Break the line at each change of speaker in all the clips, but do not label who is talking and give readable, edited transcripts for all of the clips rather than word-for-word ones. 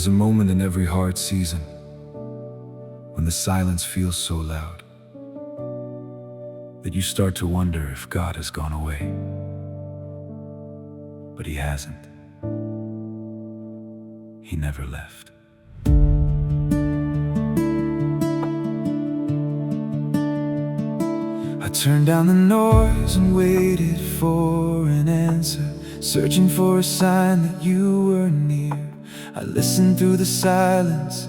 There's a moment in every hard season when the silence feels so loud that you start to wonder if God has gone away. But He hasn't. He never left. I turned down the noise and waited for an answer, searching for a sign that you were near. I listened through the silence,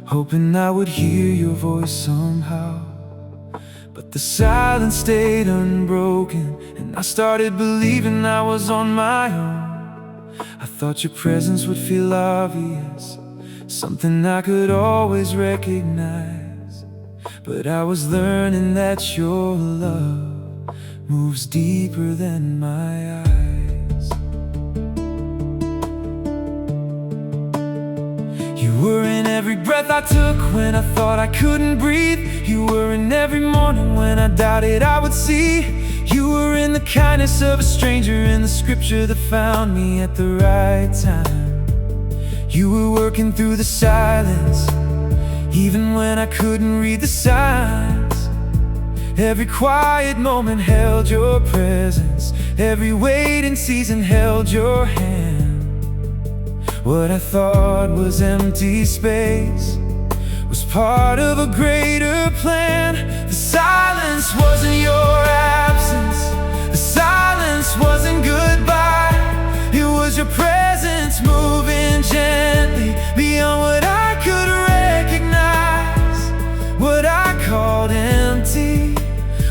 hoping I would hear your voice somehow. But the silence stayed unbroken, and I started believing I was on my own. I thought your presence would feel obvious, something I could always recognize. But I was learning that your love moves deeper than my eyes. You were in every breath I took when I thought I couldn't breathe. You were in every morning when I doubted I would see. You were in the kindness of a stranger, in the scripture that found me at the right time. You were working through the silence, even when I couldn't read the signs. Every quiet moment held your presence, every waiting season held your hand. What I thought was empty space was part of a greater plan. The silence wasn't your absence, the silence wasn't goodbye. It was your presence moving gently beyond what I could recognize. What I called empty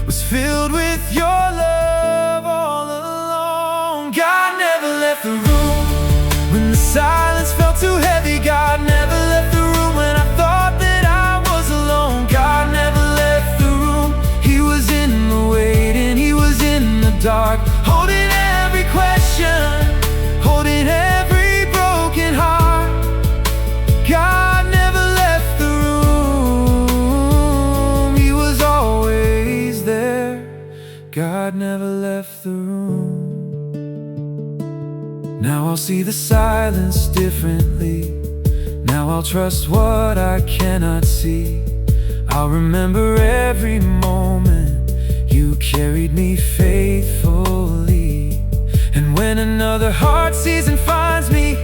was filled with your love all along. God never left the room when the silence felt too heavy. God never left the room when I thought that I was alone. God never left the room. He was in the waiting, He was in the dark, holding every question, holding every broken heart. God never left the room. He was always there. God never left the room. Now I'll see the silence differently. Now I'll trust what I cannot see. I'll remember every moment you carried me faithfully. And when another hard season finds me,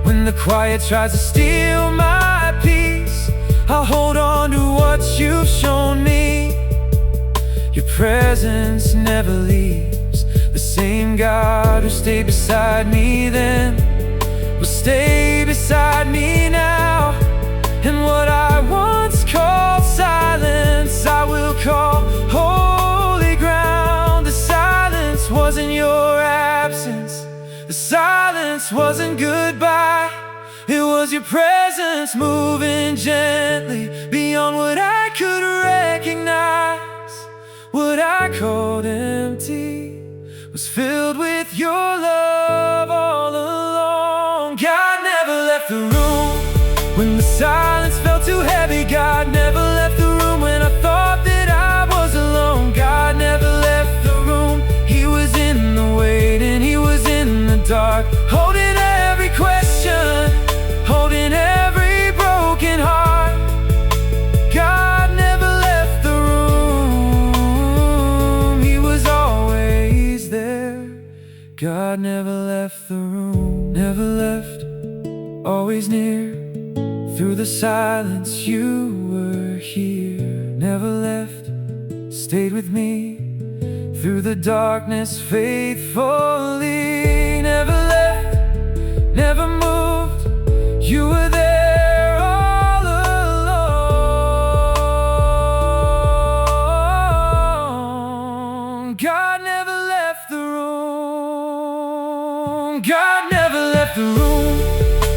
when the quiet tries to steal my peace, I'll hold on to what you've shown me. Your presence never leaves. The same God who stayed beside me then will stay beside me now. And what I once called silence, I will call holy ground. The silence wasn't your absence, the silence wasn't goodbye. It was your presence moving gently beyond what I could recognize. What I called empty was filled with your love all along. God never left the room when the silence felt too heavy. God never left the room when I thought that I was alone. God never left the room. He was in the waiting, He was in the dark, holding every question, holding every broken heart. God never left the room. He was always there. God never left the room, never left, always near. Through the silence you were here, never left, stayed with me. Through the darkness faithfully, never left, never moved. You were there all along. God never left the room. God never left the room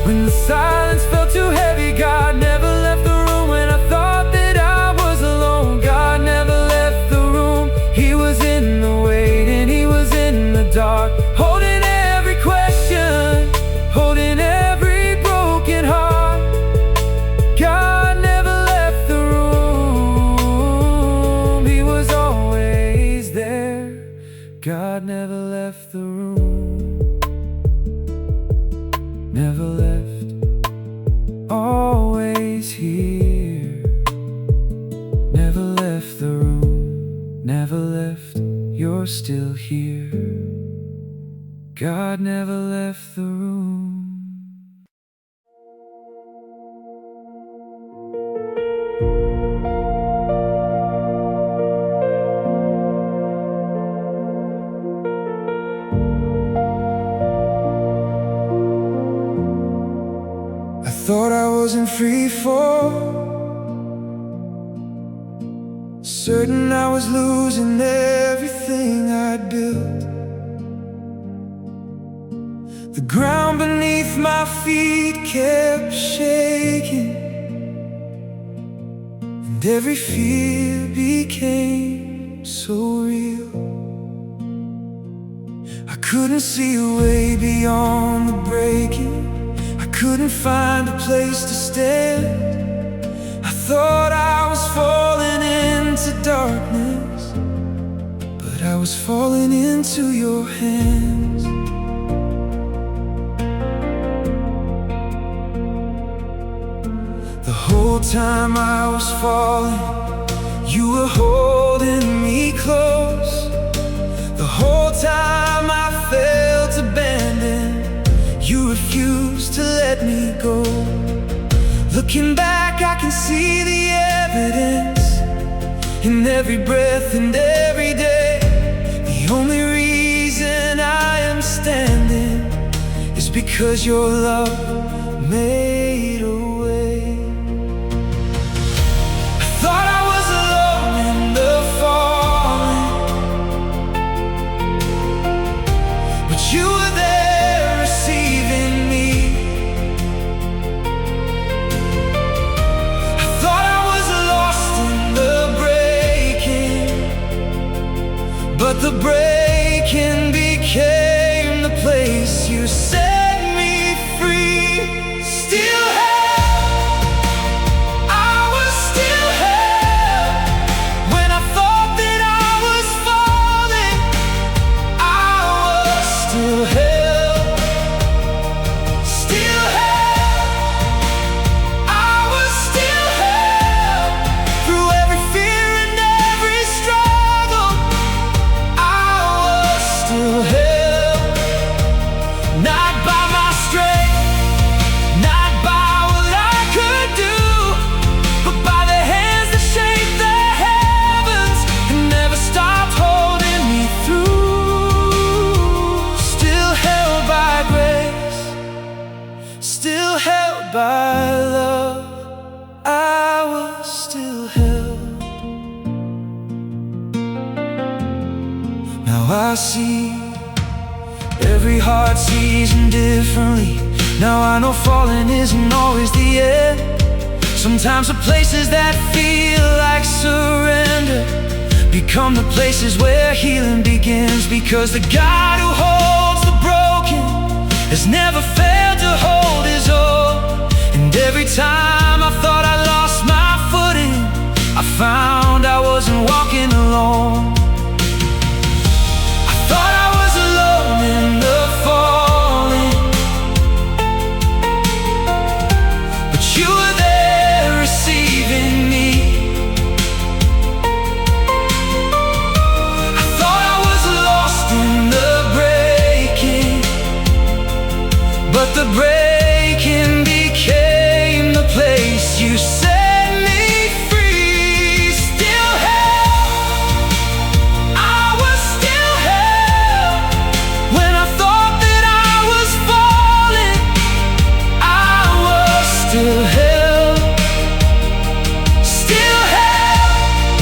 when the silence felt too heavy. God never left the room when I thought that I was alone. God never left the room. He was in the waiting, He was in the dark, holding still here. God never left the room. I thought I wasn't free fall, certain I was losing everything I'd built. The ground beneath my feet kept shaking, and every fear became so real. I couldn't see a way beyond the breaking, I couldn't find a place to stand. I thought I was falling into darkness, but I was falling into your hands. The whole time I was falling, you were holding me close. The whole time I felt abandoned, you refused to let me go. Looking back, I can see the evidence in every breath and every day. The only reason I am standing is because your love made a way. I thought I was alone in the falling, but you were there receiving me. I thought I was lost in the breaking, but the breaking became the place you set me free. Still held, I was still held. When I thought that I was falling, I was still held. Still held, I was still held. Through every fear and every struggle, I was still held. Not by my strength, not by what I could do, but by the hands that shaped the heavens and never stopped holding me through. Still held by grace, still held by love, I was still held. Now I see every heart seasoned differently. Now I know falling isn't always the end. Sometimes the places that feel like surrender become the places where healing begins. Because the God who holds the broken has never failed to hold his own. And every time I thought I lost my footing, I found I wasn't walking alone. I thought I was alone in the falling, but you were there receiving me. I thought I was lost in the breaking, but the breaking became the place you set me free. Still held, I was still held. When I thought that I was falling, I was still held. Still held,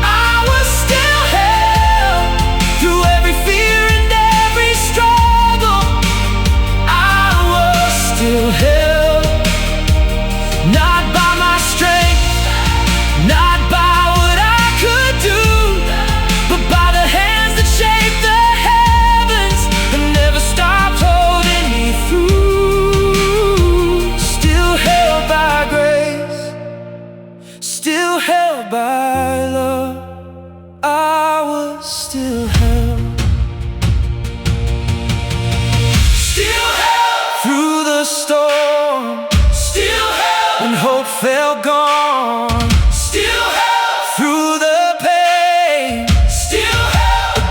I was still held. Through every fear and every struggle, I was still held. Not by my strength, not by what I could do, but by the hands that shaped the heavens and never stopped holding me through. Still held by grace, still held by love, I was still held. Still held through the storm, still held when hope felt gone, still held through the pain, still held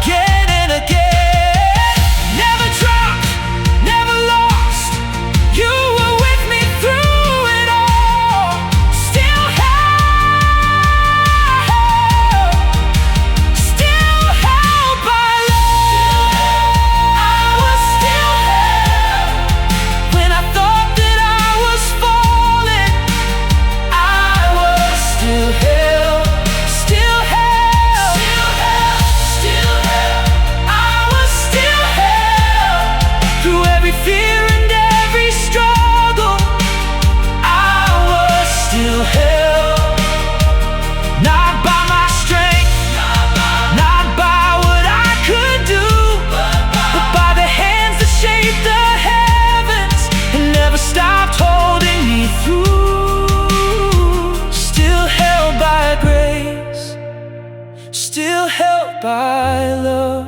by love,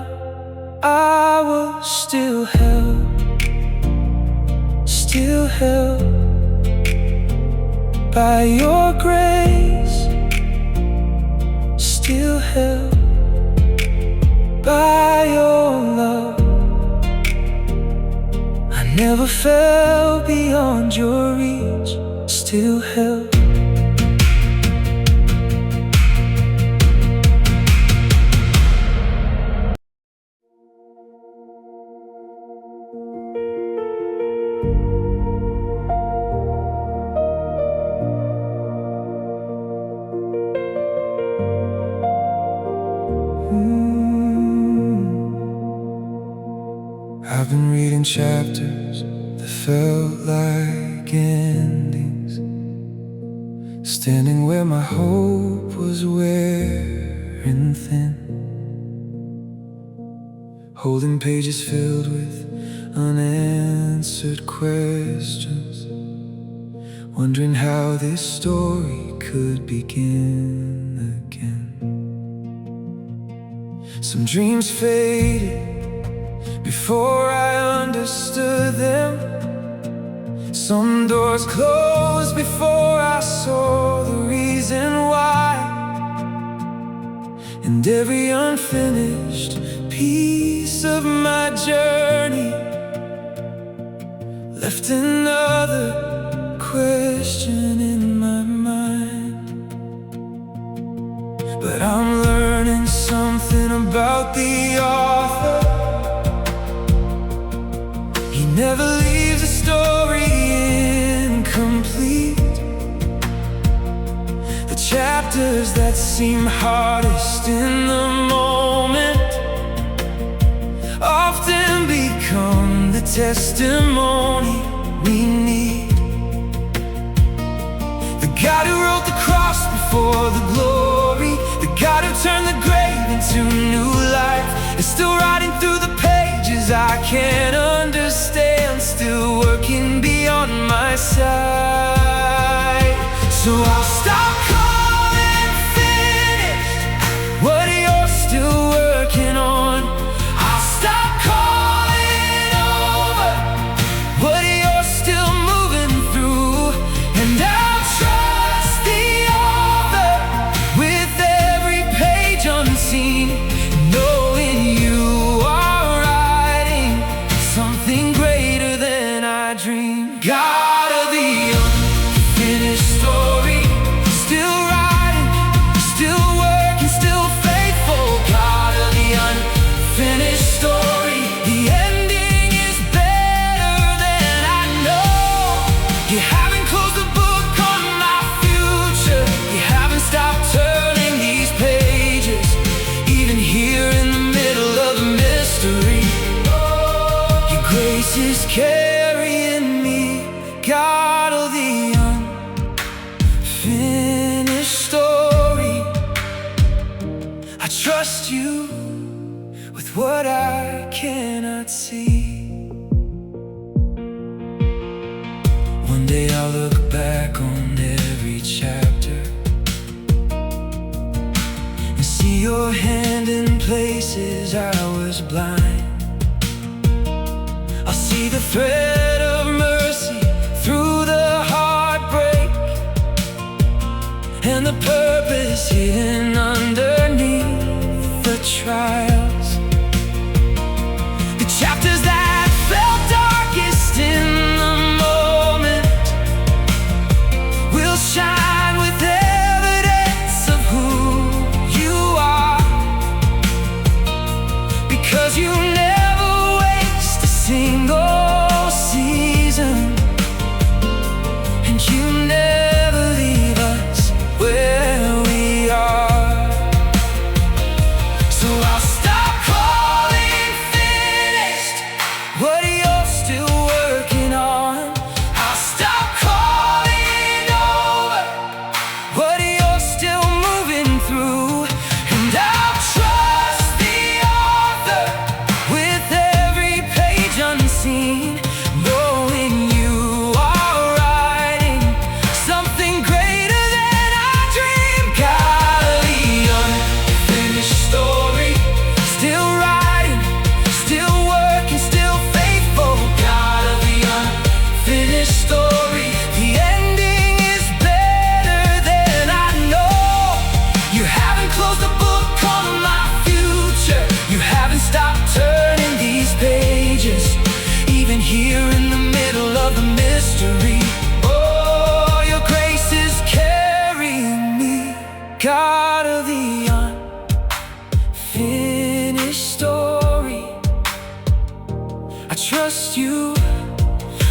I was still held by your grace, still held by your love. I never fell beyond your reach, still held. I've been reading chapters that felt like endings, standing where my hope was wearing thin, holding pages filled with unanswered questions, wondering how this story could begin again. Some dreams faded before I understood them. Some doors closed before I saw the reason why. And every unfinished piece of my journey left another question in my mind. But I'm learning something about the author. He never leaves a story incomplete. The chapters that seem hardest in the moment often become the testimony we need. The God who wrote the cross before the glory, the God who turned the grave into new life, is still writing through the pages I can't understand, still working beyond my sight. So I'll stop calling finished what you're still working on. I'll stop calling over what you're still moving through, and I'll trust the author with every page unseen, knowing you are writing something greater than I dreamed. God of the unfinished story, still writing, still working, still faithful. God of the unfinished story, the ending is better than I know. You haven't closed the book on my future, you haven't stopped turning these pages, even here in the middle of the mystery. Your grace is carrying me, God of the unfinished story. I trust you with what I cannot see. One day I'll look back on every chapter and see your hand in places I was blind. I'll see the thread of mercy through the heartbreak, and the purpose hidden underneath the trials. The chapters that felt darkest in the moment will shine with evidence of who you are, because you never waste a single season, and you never leave us where we are. So I'll stop God of the unfinished story, I trust you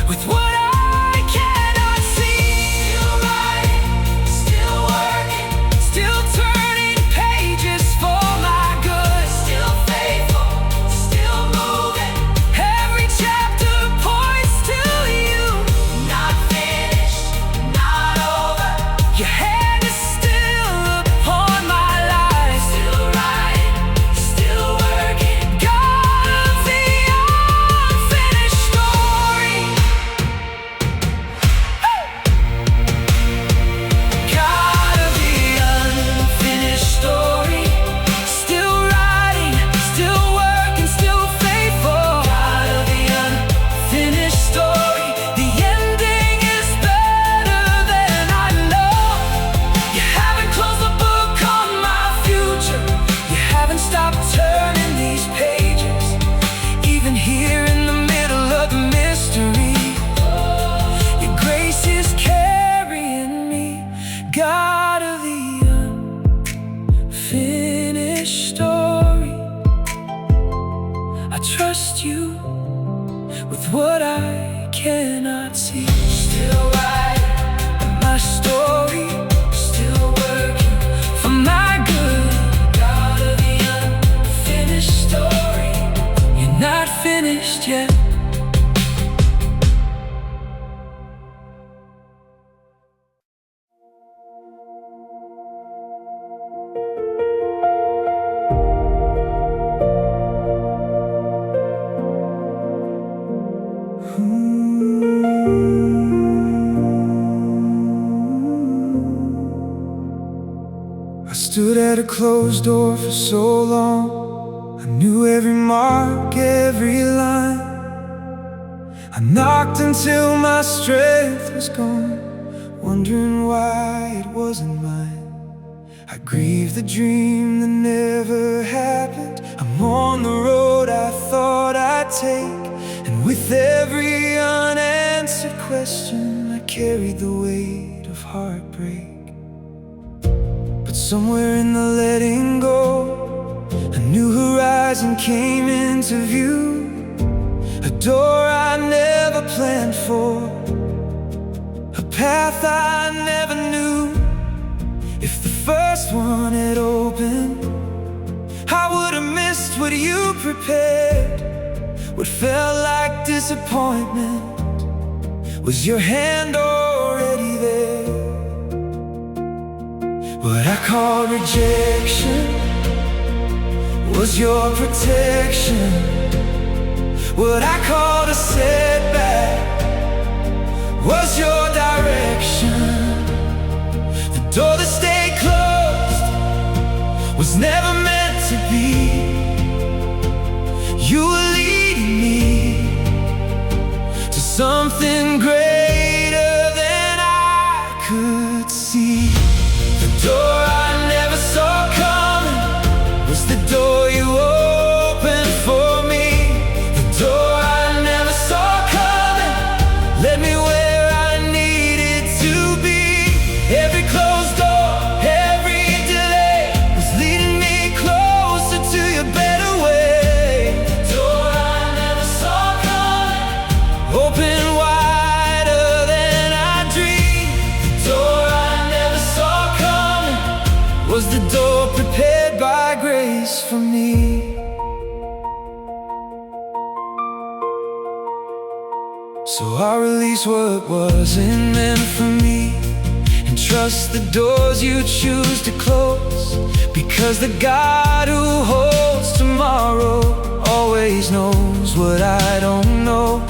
with what I cannot see. Still writing, still working, still turning pages for my good. Still faithful, still moving. Every chapter points to you. Not finished, not over. Your hand is still upon my life. Still writing, still working. God of the unfinished story. God of the unfinished story. Still writing, still working, still faithful. God of the unfinished story. The ending is better than I know. You haven't closed the book on my future. You haven't stopped turning these pages. Even here in the middle of the mystery, your grace is carrying me. God of the unfinished story, I trust you with what I cannot see. Still writing my story, still working for my good. God of the unfinished story, you're not finished yet. I stood at a closed door for so long. I knew every mark, every line. I knocked until my strength was gone, wondering why it wasn't mine. I grieved the dream that never happened. I'm on the road I thought I'd take, and with every unanswered question I carried the weight of heartbreak. But somewhere in the letting go, a new horizon came into view. A door I never planned for, a path I never knew. If the first one had opened, I would have missed what you prepared. What felt like disappointment was your hand already there. What I called rejection was your protection. What I called a setback was your direction. The door that stayed closed was never meant to be. You were leading me to something greater than I could see. The door I never saw coming was the door you opened for me. The door I never saw coming led me where I needed to be. Every closed door, every delay was leading me closer to your better way. The door I never saw coming open wider than I dreamed. The door I never saw coming was the door prepared by grace for me. So I release what wasn't meant for me, and trust the doors you choose to close, because the God who holds tomorrow always knows what I don't know.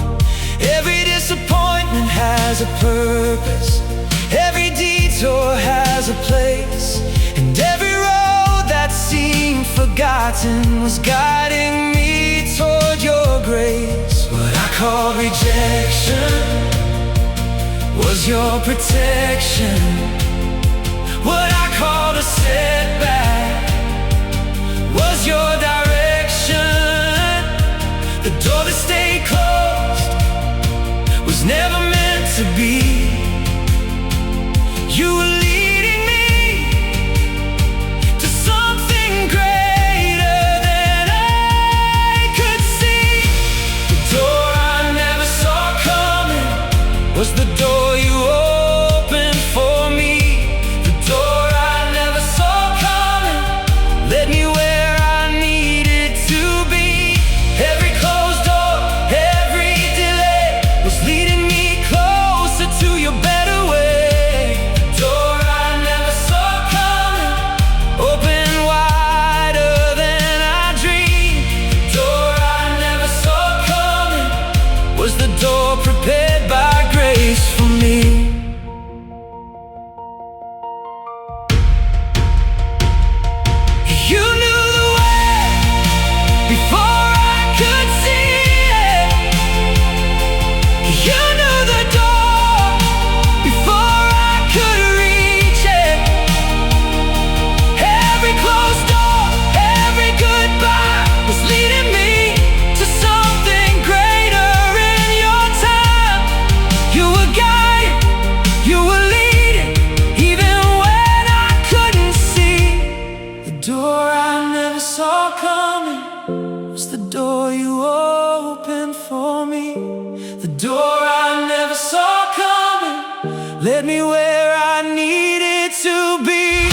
Every disappointment has a purpose, every detour has a place, and every road that seemed forgotten was guiding me toward your grace. What I called rejection was your protection. What I called a setback was your direction. The door that stayed closed was never meant to be. You were leading me door I never saw coming was the door you opened for me. The door I never saw coming led me where I needed to be.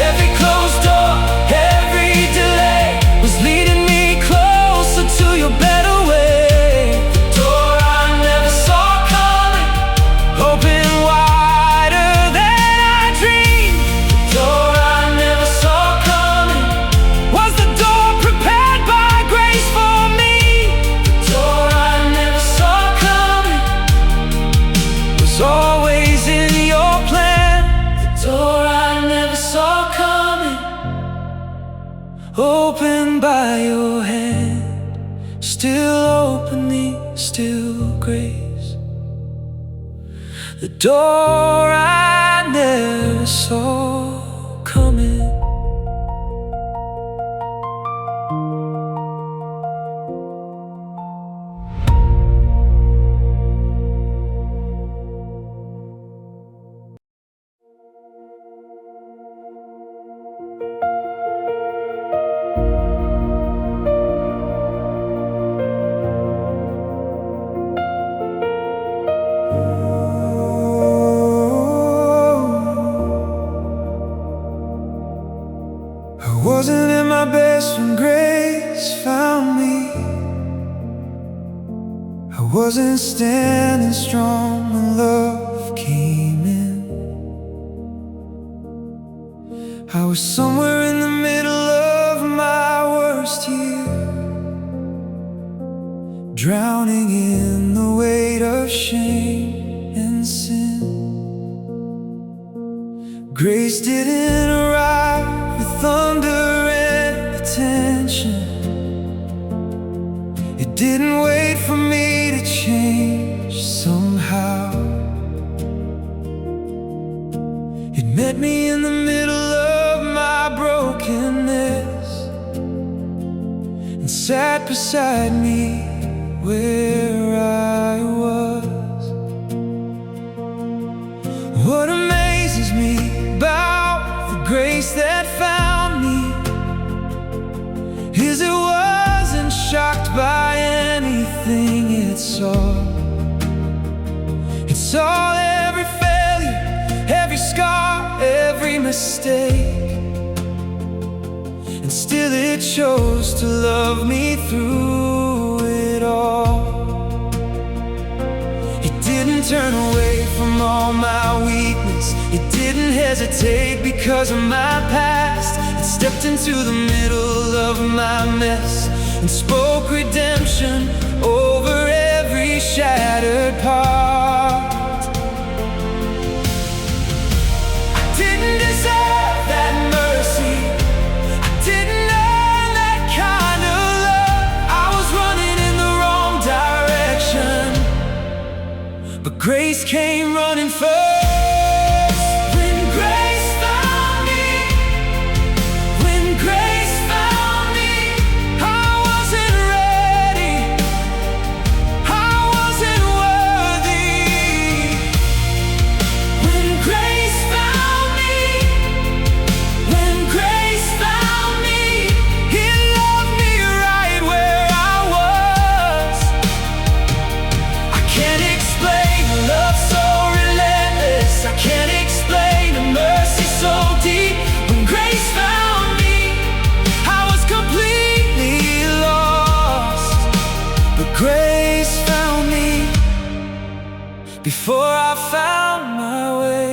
Every closed door, every delay was leading me closer to your better way. The door I never saw coming open wider than I dreamed. The door I never saw coming was the door prepared by grace for me. The door I never saw coming was always in your plan. The door I never saw coming opened by your hand, still opening, still grace. The door I never saw coming. I wasn't at my best when grace found me. I wasn't standing strong when love came in. I was somewhere in the middle of my worst year, drowning in the weight of shame and sin. Grace didn't arrive with thunder and attention. It didn't wait for me to change somehow. It met me in the middle of my brokenness and sat beside me where I was. What amazes me about the grace that found me is it wasn't shocked by anything it saw. It saw every failure, every scar, every mistake, and still it chose to love me through it all. It didn't turn away from all my weakness. It didn't hesitate because of my past. It stepped into the middle of my mess and spoke redemption over every shattered part. I didn't deserve that mercy. I didn't earn that kind of love. I was running in the wrong direction, but grace came running first. Grace found me before I found my way.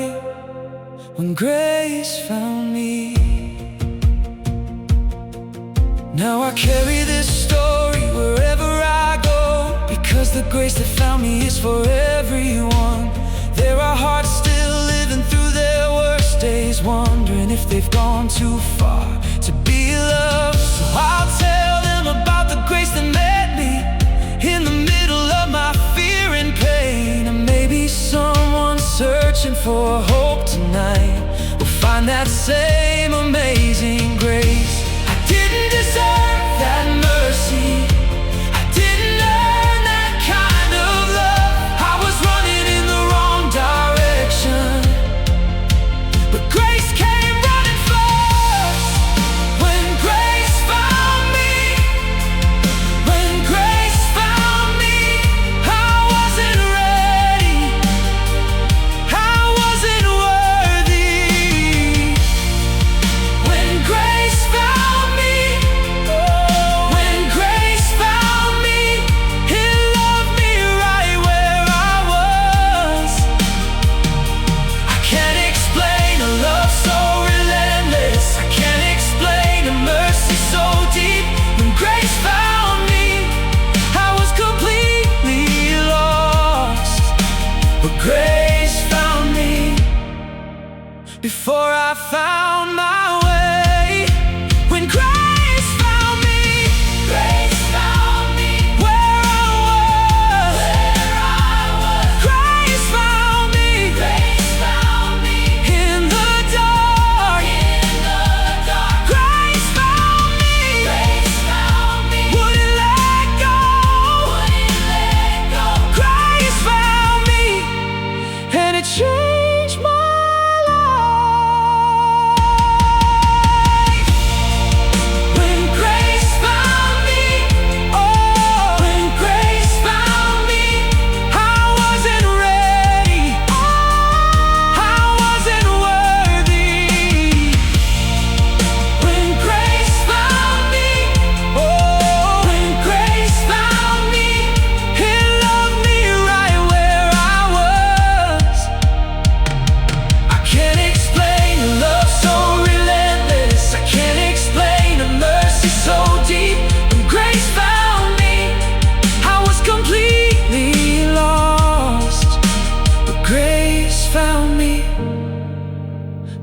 When grace found me, now I carry this story wherever I go, because the grace that found me is for everyone. There are hearts still living through their worst days, wondering if they've gone too far to be loved. So I'll tell them about the grace that met me in the middle of my fear and pain. And maybe someone searching for hope tonight will find that same amazing grace. I didn't deserve that mercy. I didn't earn that kind of love. I was running in the wrong direction, but grace came running first. When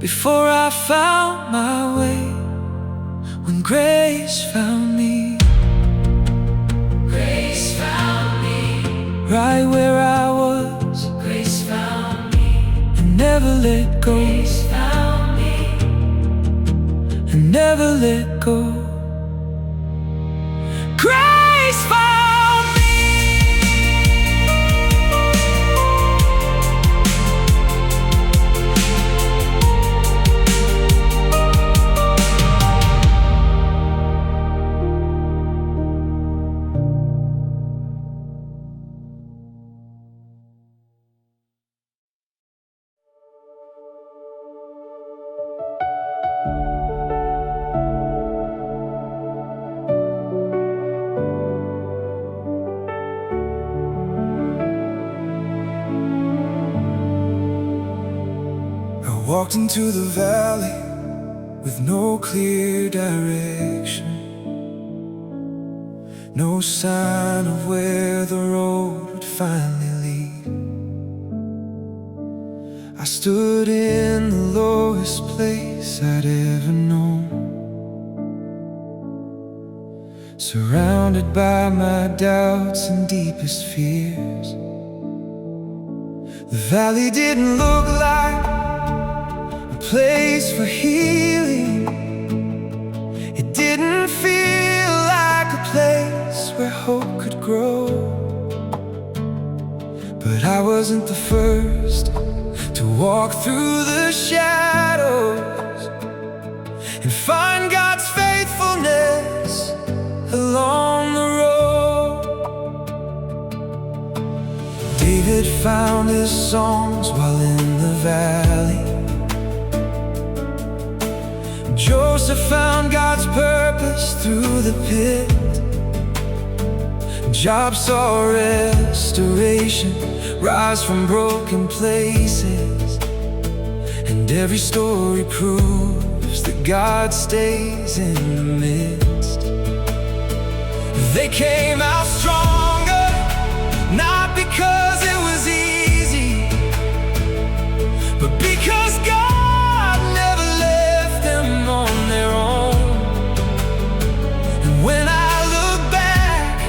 before I found my way. When grace found me,
Grace found me,
right where I was,
grace found me,
and never let go,
grace found me,
and never let go. Grace found me. I walked into the valley with no clear direction, no sign of where the road would finally lead. I stood in the lowest place I'd ever known, surrounded by my doubts and deepest fears. The valley didn't look like a place for healing. It didn't feel like a place where hope could grow. But I wasn't the first to walk through the shadows and find God's faithfulness along the road. David found his songs while in the valley. Joseph found God's purpose through the pit. Job saw restoration rise from broken places. And every story proves that God stays in the midst. They came out stronger, not because it was easy, but because God never left them on their own. And when I look back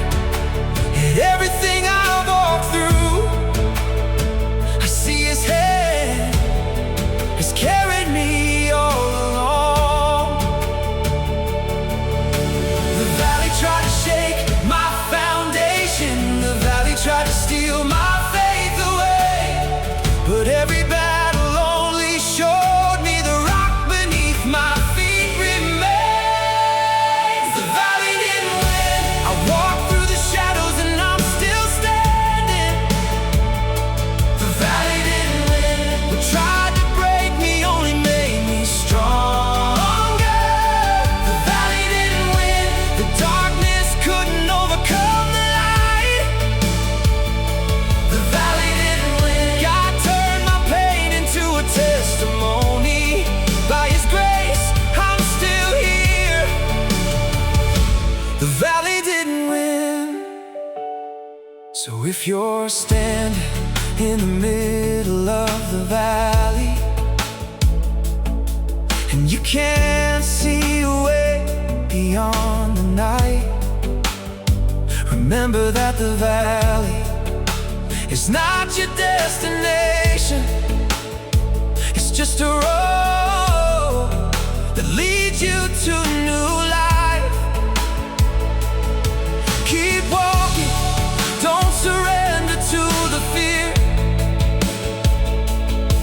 at everything I've walked through, I see His hand has carried me all along. The valley tried to shake my foundation, the valley tried to steal my faith away, but every battle only showed me the rock beneath my feet remains. The valley didn't win. I walked through the shadows and I'm still standing. The valley didn't win. What tried to break me only made me stronger. The valley didn't win. The darkness couldn't overcome the light. The valley didn't win. God turned my pain into a testimony. By His grace, I'm still here. The valley didn't win. So if you're standing in the middle of the valley and you can't see a way beyond the night, remember that the valley is not your destination. It's just a road that leads you to new life. Keep walking, don't surrender to the fear.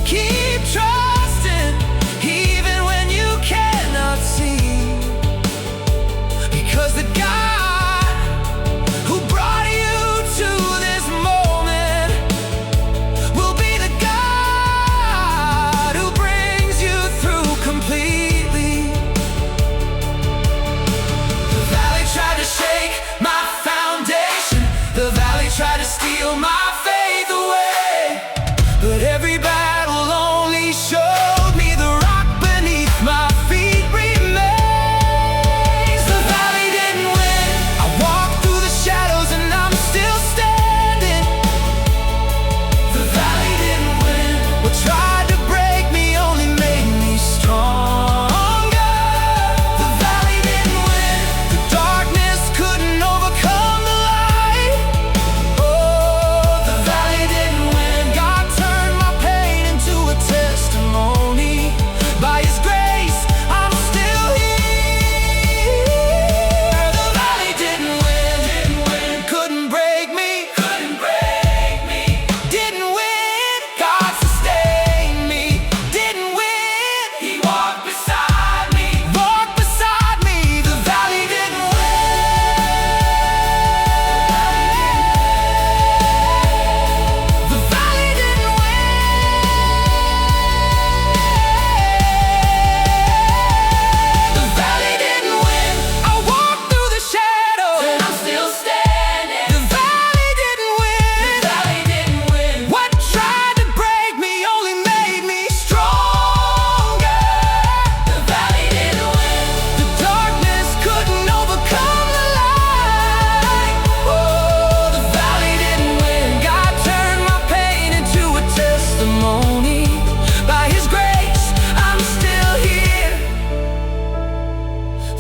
Keep trusting even when you cannot see, because the God who brought you to this moment will be the God who brings you through completely.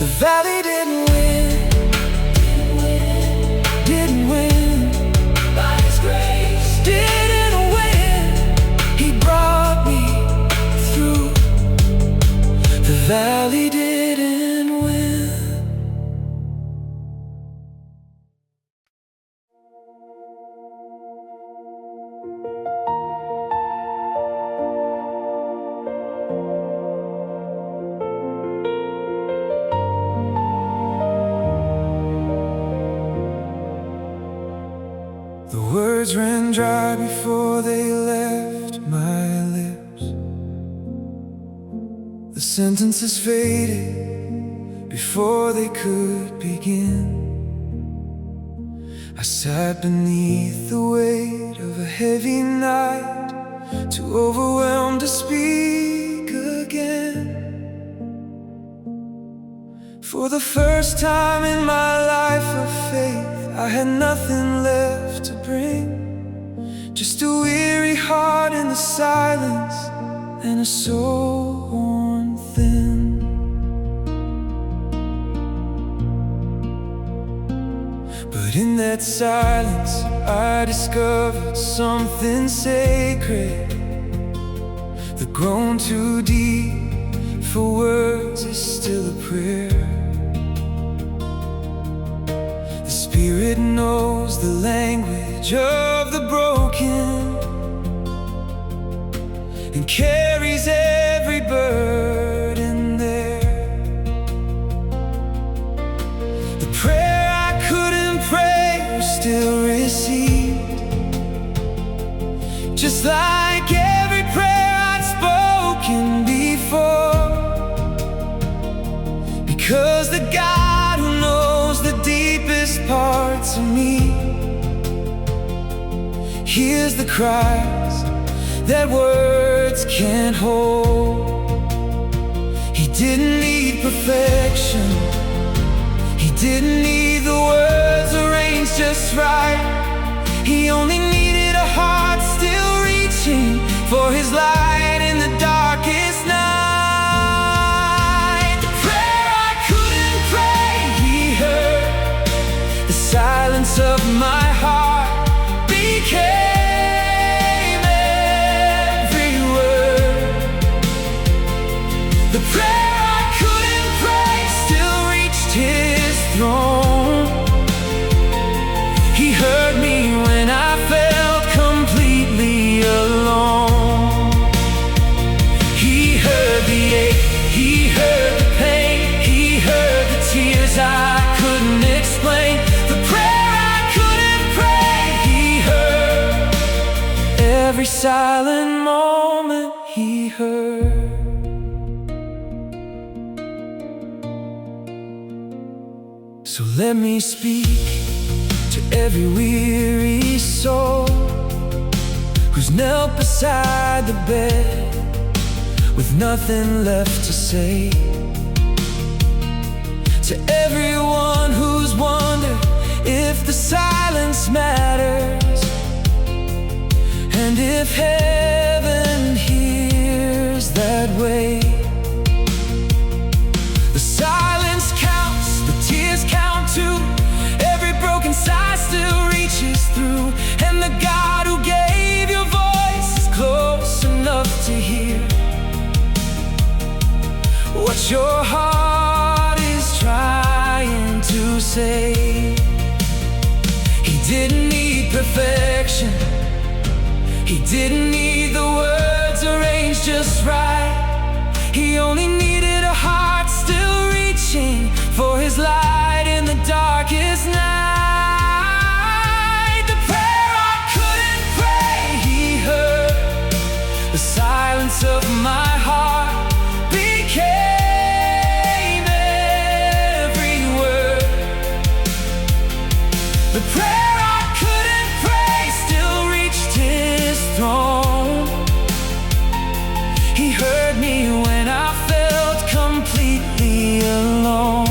The valley didn't win, didn't win.
By His grace,
Didn't win. He brought me through. The valley didn't win. The words ran dry before they left my lips. The sentences faded before they could begin. I sat beneath the weight of a heavy night, too overwhelmed to speak again. For the first time in my life of faith, I had nothing left to bring, just a weary heart in the silence and a soul worn thin. But in that silence I discovered something sacred that grown too deep for words is still a prayer. Spirit knows the language of the broken and carries every burden there. The prayer I couldn't pray was still received, just like every prayer I'd spoken before, because the God who knows the deepest parts of me hears the cries that words can't hold. He didn't need perfection, he didn't need the words arranged just right. He only needed a heart still reaching for His light in the darkest night. The prayer I couldn't pray, He heard. The silence of my heart became every word. The prayer I couldn't pray still reached His throne. He heard me when I felt completely alone. He heard the ache, He heard the pain, He heard the tears I couldn't explain. The prayer I couldn't pray, He heard. Every silent moment He heard. So let me speak to every weary soul who's knelt beside the bed with nothing left to say. To everyone who's wondered if the silence matters, and if heaven hears that way. The silence counts, the tears count too. Every broken sigh still reaches through, and the God who gave your voice is close enough to hear what your heart is trying to say. He didn't need perfection, He didn't need the words arranged just right. He only needed a heart still reaching for His light in the darkest night. The prayer I couldn't pray, He heard. The silence of my heart became every word. The prayer I couldn't pray still reached His throne. He heard me when I felt completely alone.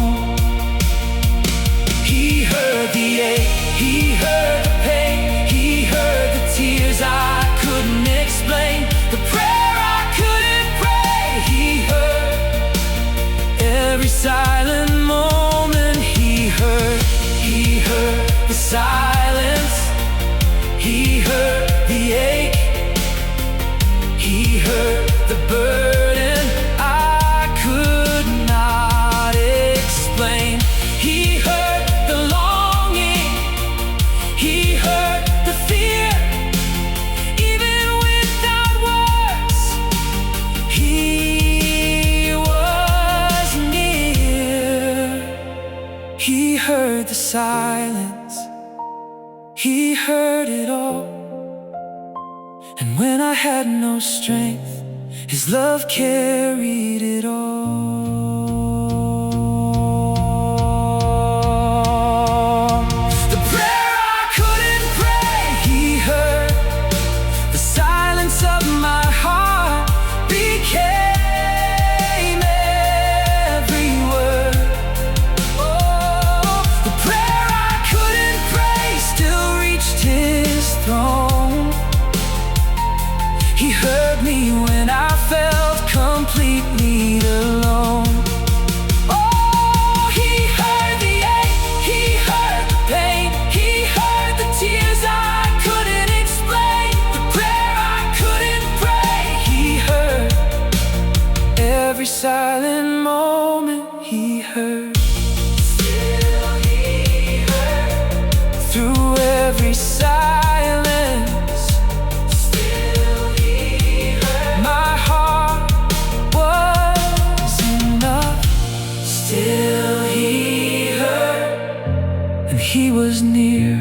He heard the ache, He heard the pain, He heard the tears I couldn't explain. The prayer I couldn't pray, He heard. Every silent moment silence. He heard the ache. He heard the burden I could not explain. He heard the longing. He heard the fear. Even without words, He was near. He heard the silence. He heard it all. And when I had no strength, His love carried it all. The prayer I couldn't pray, He heard. The silence of my heart became every word. Oh, the prayer I couldn't pray still reached His throne. He heard me when I felt completely alone. Oh, He heard the ache. He heard the pain. He heard the tears I couldn't explain. The prayer I couldn't pray, He heard. Every silent moment He heard. Still He heard. Through every silence, still He heard. My heart was enough. Still He heard, and He was near.